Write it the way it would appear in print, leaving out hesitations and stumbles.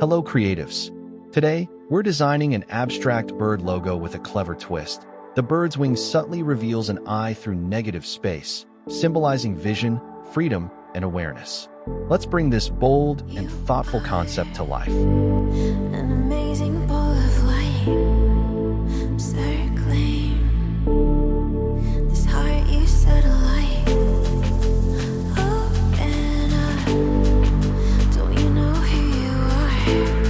Hello creatives. Today, we're designing an abstract bird logo with a clever twist. The bird's wing subtly reveals an eye through negative space, symbolizing vision, freedom, and awareness. Let's bring this bold and thoughtful concept to life. An amazing ball of light circling this heart you set alight. Open up, don't you know who you are?